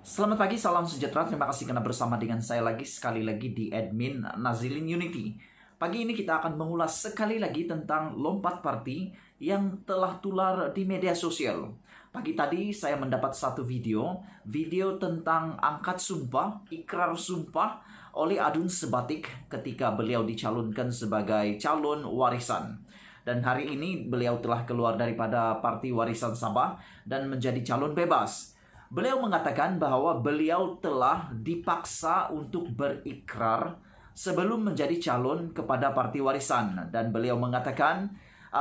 Selamat pagi, salam sejahtera. Terima kasih karena bersama dengan saya lagi sekali lagi di admin Nazilin Unity. Pagi ini kita akan mengulas sekali lagi tentang lompat party yang telah tular di media sosial. Pagi tadi saya mendapat satu video tentang angkat sumpah, ikrar sumpah oleh Adun Sebatik ketika beliau dicalonkan sebagai calon warisan. Dan hari ini beliau telah keluar daripada Parti Warisan Sabah dan menjadi calon bebas. Beliau mengatakan bahwa beliau telah dipaksa untuk berikrar sebelum menjadi calon kepada Parti Warisan. Dan beliau mengatakan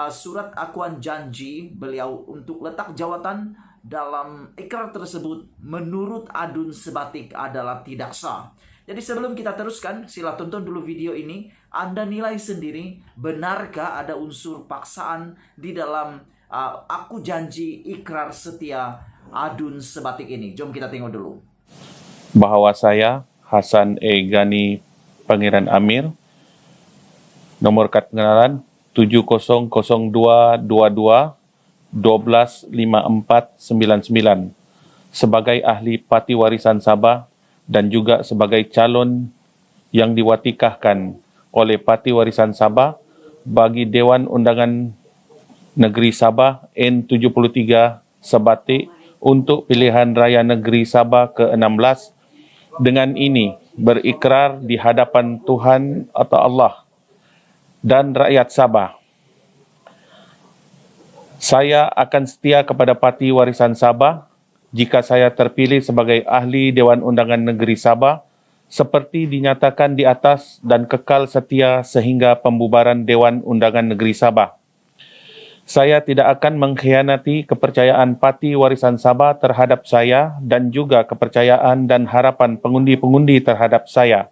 surat akuan janji beliau untuk letak jawatan dalam ikrar tersebut menurut Adun Sebatik adalah tidak sah. Jadi sebelum kita teruskan, sila tonton dulu video ini. Anda nilai sendiri, benarkah ada unsur paksaan di dalam aku janji ikrar setia Adun Sebatik ini? Jom kita tengok dulu. Bahwa saya, Hasan E. Gani Pangeran Amir, nomor kad pengenalan 700222125499, sebagai ahli Parti Warisan Sabah dan juga sebagai calon yang diwatikahkan oleh Parti Warisan Sabah bagi Dewan Undangan Negeri Sabah N73 Sebatik untuk pilihan raya negeri Sabah ke-16. Dengan ini berikrar di hadapan Tuhan atau Allah dan rakyat Sabah, saya akan setia kepada Parti Warisan Sabah jika saya terpilih sebagai ahli Dewan Undangan Negeri Sabah seperti dinyatakan di atas dan kekal setia sehingga pembubaran Dewan Undangan Negeri Sabah. Saya tidak akan mengkhianati kepercayaan Parti Warisan Sabah terhadap saya dan juga kepercayaan dan harapan pengundi-pengundi terhadap saya.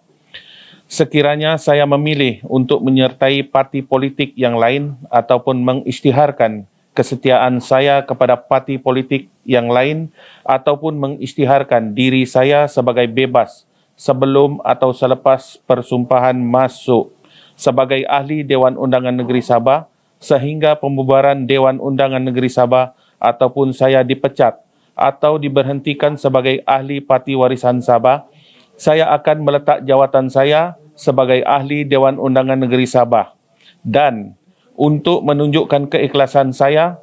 Sekiranya saya memilih untuk menyertai parti politik yang lain ataupun mengisytiharkan kesetiaan saya kepada parti politik yang lain ataupun mengisytiharkan diri saya sebagai bebas sebelum atau selepas persumpahan masuk sebagai ahli Dewan Undangan Negeri Sabah sehingga pembubaran Dewan Undangan Negeri Sabah ataupun saya dipecat atau diberhentikan sebagai ahli Parti Warisan Sabah, saya akan meletak jawatan saya sebagai ahli Dewan Undangan Negeri Sabah. Dan untuk menunjukkan keikhlasan saya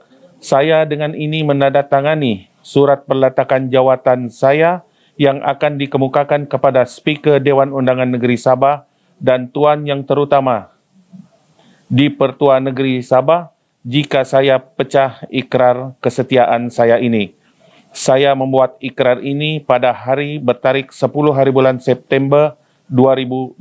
dengan ini menandatangani surat peletakan jawatan saya yang akan dikemukakan kepada Speaker Dewan Undangan Negeri Sabah dan Tuan Yang Terutama di Pertua Negeri Sabah jika saya pecah ikrar kesetiaan saya ini. Saya membuat ikrar ini pada hari bertarik 10 hari bulan September 2020.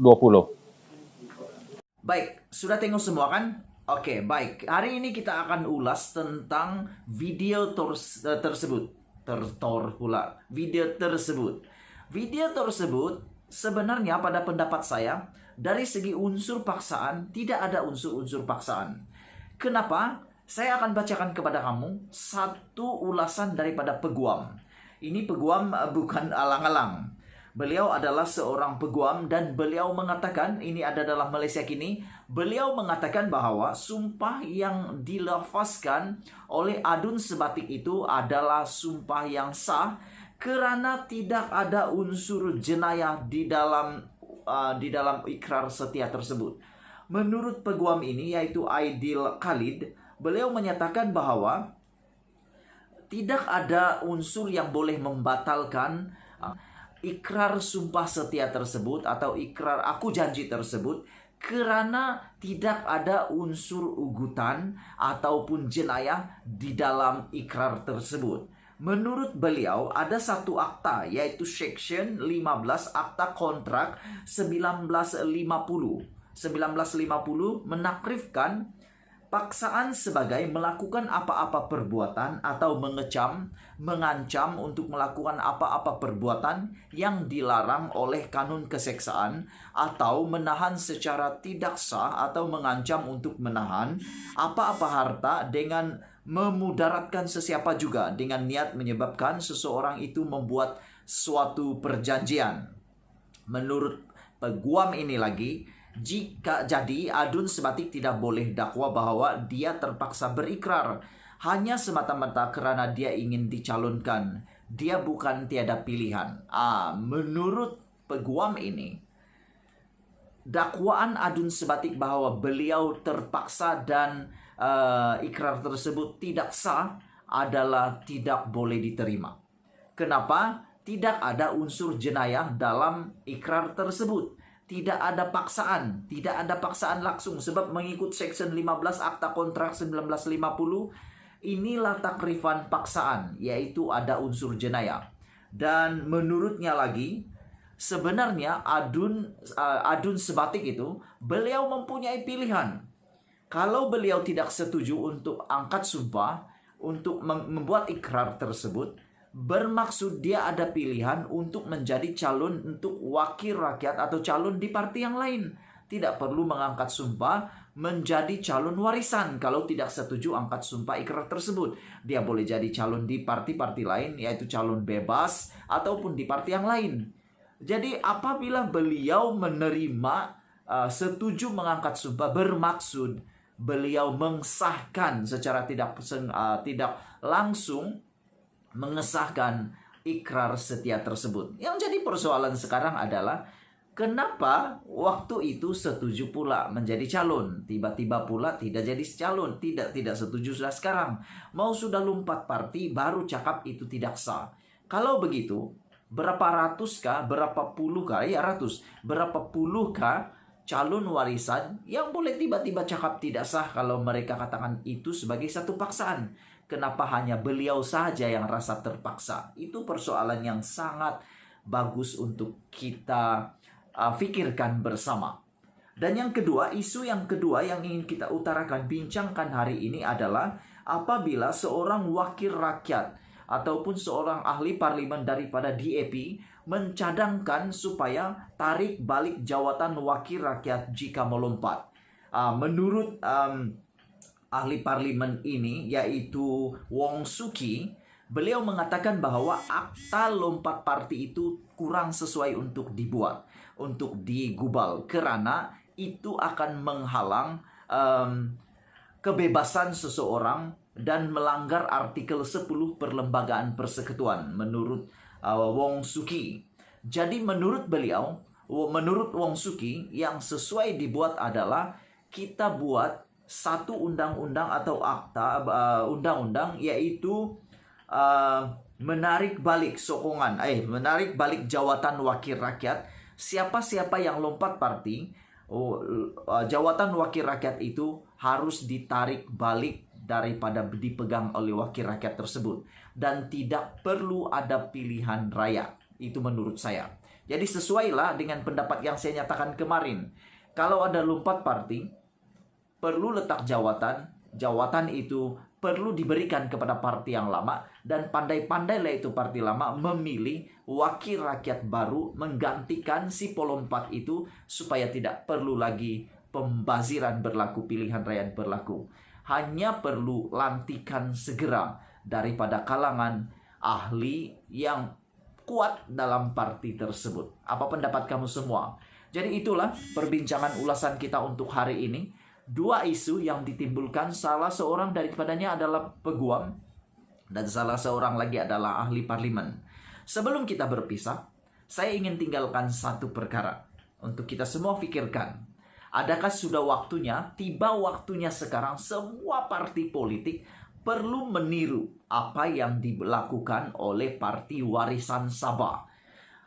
Baik, sudah tengok semua kan? Oke, baik. Hari ini kita akan ulas tentang video tersebut. Video tersebut sebenarnya pada pendapat saya dari segi unsur paksaan tidak ada unsur-unsur paksaan. Kenapa? Saya akan bacakan kepada kamu satu ulasan daripada peguam. Ini peguam bukan alang-alang. Beliau adalah seorang peguam dan beliau mengatakan, ini ada dalam Malaysia Kini, beliau mengatakan bahwa sumpah yang dilafazkan oleh Adun Sebatik itu adalah sumpah yang sah kerana tidak ada unsur jenayah di dalam ikrar setia tersebut. Menurut peguam ini, yaitu Aidil Khalid, beliau menyatakan bahwa tidak ada unsur yang boleh membatalkan ikrar sumpah setia tersebut atau ikrar aku janji tersebut kerana tidak ada unsur ugutan ataupun jenayah di dalam ikrar tersebut. Menurut beliau ada satu akta yaitu Section 15 Akta Kontrak 1950 menakrifkan paksaan sebagai melakukan apa-apa perbuatan atau mengecam, mengancam untuk melakukan apa-apa perbuatan yang dilarang oleh kanun keseksaan atau menahan secara tidak sah atau mengancam untuk menahan apa-apa harta dengan memudaratkan sesiapa juga dengan niat menyebabkan seseorang itu membuat suatu perjanjian. Menurut peguam ini lagi, jika jadi Adun Sebatik tidak boleh dakwa bahwa dia terpaksa berikrar hanya semata-mata kerana dia ingin dicalonkan dia bukan tiada pilihan. Menurut peguam ini, dakwaan Adun Sebatik bahwa beliau terpaksa dan ikrar tersebut tidak sah adalah tidak boleh diterima. Kenapa? Tidak ada unsur jenayah dalam ikrar tersebut. Tidak ada paksaan. Tidak ada paksaan langsung. Sebab mengikut Section 15 Akta Kontrak 1950, inilah takrifan paksaan, yaitu ada unsur jenayah. Dan menurutnya lagi, sebenarnya Adun Sebatik itu, beliau mempunyai pilihan. Kalau beliau tidak setuju untuk angkat sumpah, untuk membuat ikrar tersebut, bermaksud dia ada pilihan untuk menjadi calon untuk wakil rakyat atau calon di parti yang lain. Tidak perlu mengangkat sumpah menjadi calon warisan kalau tidak setuju angkat sumpah ikrar tersebut. Dia boleh jadi calon di parti-parti lain, yaitu calon bebas ataupun di parti yang lain. Jadi apabila beliau menerima setuju mengangkat sumpah, bermaksud beliau mengesahkan secara tidak langsung mengesahkan ikrar setia tersebut. Yang jadi persoalan sekarang adalah kenapa waktu itu setuju pula menjadi calon, tiba-tiba pula tidak jadi calon, tidak setuju sudah sekarang. Mau sudah lompat parti baru cakap itu tidak sah. Kalau begitu, berapa ratuskah, berapa puluhkah, berapa puluhkah calon warisan yang boleh tiba-tiba cakap tidak sah kalau mereka katakan itu sebagai satu paksaan? Kenapa hanya beliau saja yang rasa terpaksa? Itu persoalan yang sangat bagus untuk kita pikirkan bersama. Dan yang kedua, isu yang kedua yang ingin kita utarakan, bincangkan hari ini adalah apabila seorang wakil rakyat ataupun seorang ahli parlimen daripada DAP mencadangkan supaya tarik balik jawatan wakil rakyat jika melompat. Menurut ahli parlimen ini, yaitu Wong Suki, beliau mengatakan bahwa akta lompat parti itu kurang sesuai untuk dibuat, untuk digubal, karena itu akan menghalang kebebasan seseorang dan melanggar artikel 10 Perlembagaan Persekutuan menurut Wong Suki. Jadi menurut beliau, menurut Wong Suki, yang sesuai dibuat adalah kita buat satu undang-undang atau akta undang-undang, yaitu menarik balik sokongan, menarik balik jawatan wakil rakyat. Siapa-siapa yang lompat parti, jawatan wakil rakyat itu harus ditarik balik daripada dipegang oleh wakil rakyat tersebut, dan tidak perlu ada pilihan raya. Itu menurut saya. Jadi sesuailah dengan pendapat yang saya nyatakan kemarin. Kalau ada lompat parti, perlu letak jawatan itu perlu diberikan kepada parti yang lama, dan pandai-pandailah itu parti lama memilih wakil rakyat baru menggantikan si pelompat itu, supaya tidak perlu lagi pembaziran berlaku, pilihan rakyat berlaku. Hanya perlu lantikan segera daripada kalangan ahli yang kuat dalam parti tersebut. Apa pendapat kamu semua? Jadi itulah perbincangan ulasan kita untuk hari ini. Dua isu yang ditimbulkan, salah seorang daripadanya adalah peguam dan salah seorang lagi adalah ahli parlimen. Sebelum kita berpisah, saya ingin tinggalkan satu perkara untuk kita semua pikirkan. Adakah sudah waktunya, tiba waktunya sekarang semua parti politik perlu meniru apa yang dilakukan oleh Parti Warisan Sabah.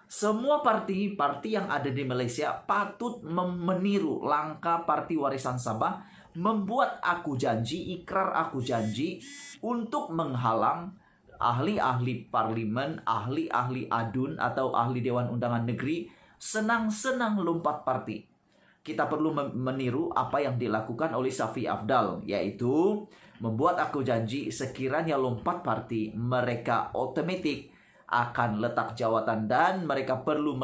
Semua parti yang ada di Malaysia patut meniru langkah Parti Warisan Sabah, membuat aku janji, ikrar aku janji untuk menghalang ahli-ahli parlimen, ahli-ahli adun atau ahli Dewan Undangan Negeri senang-senang lompat parti. Kita perlu meniru apa yang dilakukan oleh Safi Afdal, yaitu membuat aku janji sekiranya lompat parti, mereka otomatis akan letak jawatan dan mereka perlu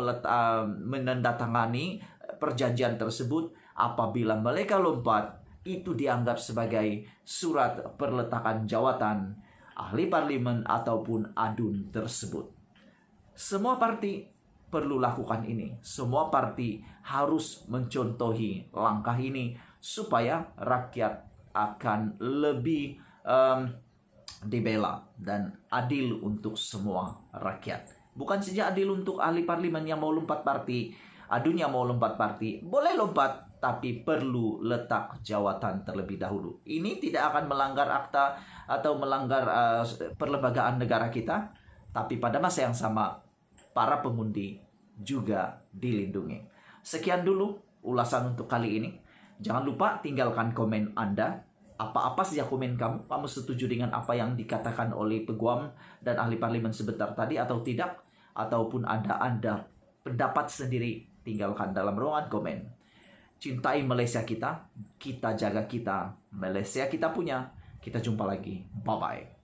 menandatangani perjanjian tersebut. Apabila mereka lompat, itu dianggap sebagai surat perletakan jawatan ahli parlimen ataupun adun tersebut. Semua parti perlu lakukan ini. Semua parti harus mencontohi langkah ini supaya rakyat akan lebih dibela dan adil untuk semua rakyat. Bukan saja adil untuk ahli parlimen yang mau lompat parti, adunya mau lompat parti, boleh lompat, tapi perlu letak jawatan terlebih dahulu. Ini tidak akan melanggar akta atau melanggar perlembagaan negara kita, tapi pada masa yang sama, para pengundi juga dilindungi. Sekian dulu ulasan untuk kali ini. Jangan lupa tinggalkan komen Anda. Apa-apa saja komen kamu setuju dengan apa yang dikatakan oleh Peguam dan ahli parlimen sebentar tadi atau tidak, ataupun ada Anda pendapat sendiri, tinggalkan dalam ruangan komen. Cintai Malaysia kita, kita jaga kita, Malaysia kita punya. Kita jumpa lagi, bye-bye.